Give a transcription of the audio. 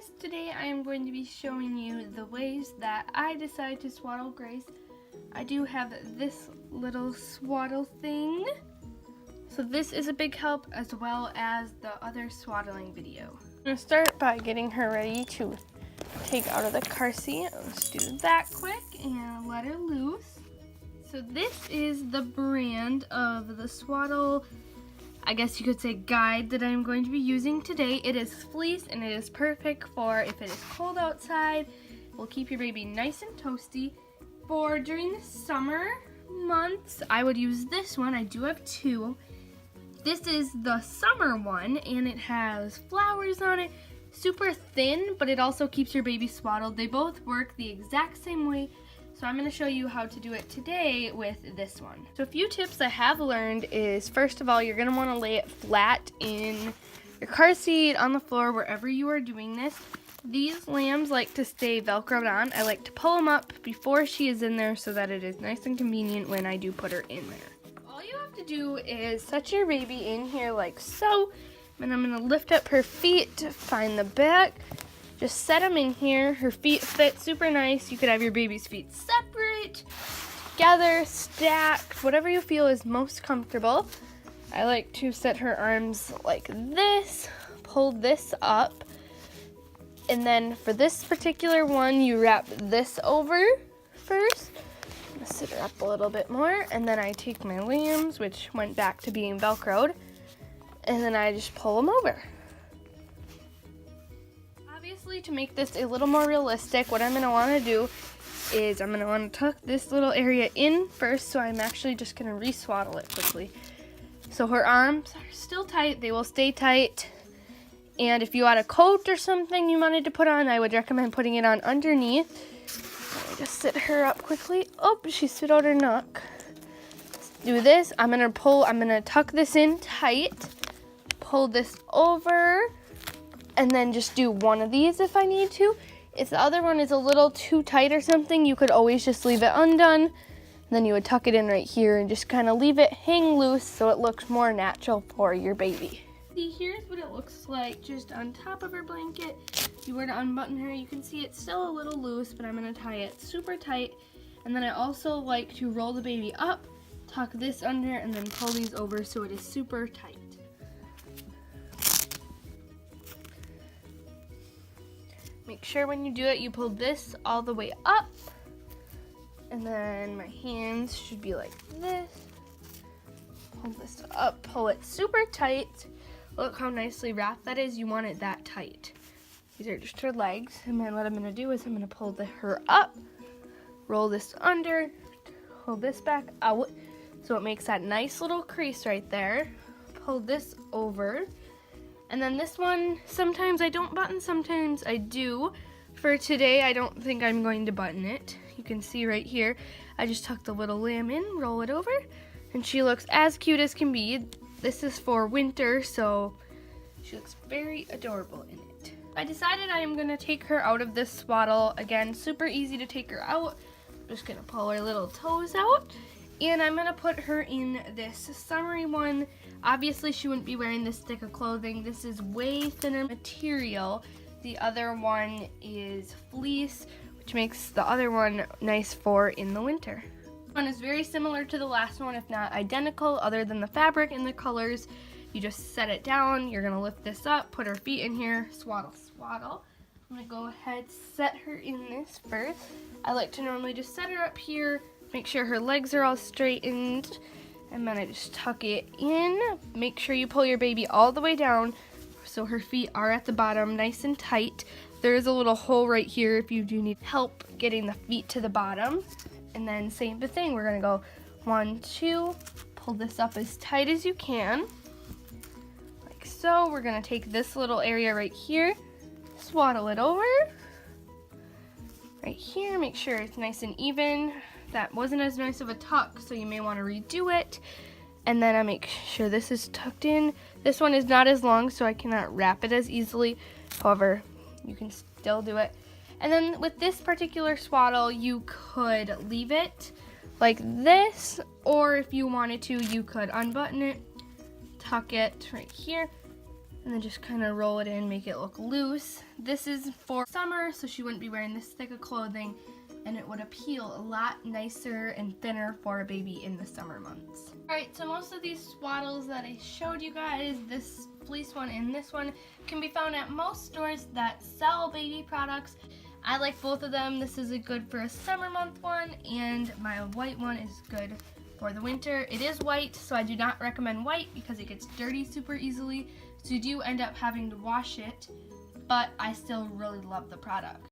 guys, today I am going to be showing you the ways that I decide to swaddle Grace. I do have this little swaddle thing. So this is a big help as well as the other swaddling video. I'm going to start by getting her ready to take out of the car seat. Let's do that quick and let her loose. So this is the brand of the swaddle, I guess you could say, guide that I'm going to be using today. It is fleece and it is perfect for if it is cold outside. It will keep your baby nice and toasty. For during the summer months, I would use this one. I do have two. This is the summer one and it has flowers on it. Super thin, but it also keeps your baby swaddled. They both work the exact same way. So I'm going to show you how to do it today with this one. So a few tips I have learned is, first of all, you're going to want to lay it flat in your car seat, on the floor, wherever you are doing this. These lambs like to stay Velcroed on. I like to pull them up before she is in there so that it is nice and convenient when I do put her in there. All you have to do is set your baby in here like so. And I'm going to lift up her feet to find the back. Just set them in here. Her feet fit super nice. You could have your baby's feet separate, together, stacked, whatever you feel is most comfortable. I like to set her arms like this, pull this up, and then for this particular one, you wrap this over first. I'm gonna sit her up a little bit more, and then I take my lambs, which went back to being Velcroed, and then I just pull them over. Obviously, to make this a little more realistic, what I'm going to want to do is I'm going to want to tuck this little area in first, so I'm actually just going to re-swaddle it quickly. So her arms are still tight, they will stay tight, and if you had a coat or something you wanted to put on, I would recommend putting it on underneath. Let me just sit her up quickly. Oh, she spit out her neck. Let's do this. I'm going to tuck this in tight, pull this over, and then just do one of these if I need to. If the other one is a little too tight or something, you could always just leave it undone. And then you would tuck it in right here and just kind of leave it hang loose so it looks more natural for your baby. See, here's what it looks like just on top of her blanket. If you were to unbutton her, you can see it's still a little loose, but I'm going to tie it super tight. And then I also like to roll the baby up, tuck this under, and then pull these over so it is super tight. Make sure when you do it, you pull this all the way up. And then my hands should be like this. Pull this up, pull it super tight. Look how nicely wrapped that is. You want it that tight. These are just her legs. And then what I'm going to do is I'm going to pull her up, roll this under, pull this back out. So it makes that nice little crease right there. Pull this over. And then this one, sometimes I don't button, sometimes I do. For today, I don't think I'm going to button it. You can see right here, I just tuck the little lamb in, roll it over, and she looks as cute as can be. This is for winter, so she looks very adorable in it. I decided I am gonna take her out of this swaddle. Again, super easy to take her out. I'm just gonna pull her little toes out. And I'm going to put her in this summery one. Obviously, she wouldn't be wearing this thick of clothing. This is way thinner material. The other one is fleece, which makes the other one nice for in the winter. This one is very similar to the last one, if not identical, other than the fabric and the colors. You just set it down. You're going to lift this up, put her feet in here, swaddle, swaddle. I'm going to go ahead, set her in this first. I like to normally just set her up here, make sure her legs are all straightened, and then I just tuck it in. Make sure you pull your baby all the way down so her feet are at the bottom, nice and tight. There is a little hole right here if you do need help getting the feet to the bottom. And then same thing, we're gonna go 1, 2, pull this up as tight as you can, like so. We're gonna take this little area right here, swaddle it over, right here, make sure it's nice and even. That wasn't as nice of a tuck, so you may want to redo it. And then I make sure this is tucked in. This one is not as long, so I cannot wrap it as easily. However, you can still do it. And then with this particular swaddle, you could leave it like this, or if you wanted to, you could unbutton it, tuck it right here, and then just kind of roll it in, make it look loose. This is for summer, so she wouldn't be wearing this thick of clothing, and it would appeal a lot nicer and thinner for a baby in the summer months. Alright, so most of these swaddles that I showed you guys, this fleece one and this one, can be found at most stores that sell baby products. I like both of them. This is a good for a summer month one, and my white one is good for the winter. It is white, so I do not recommend white because it gets dirty super easily, so you do end up having to wash it, but I still really love the product.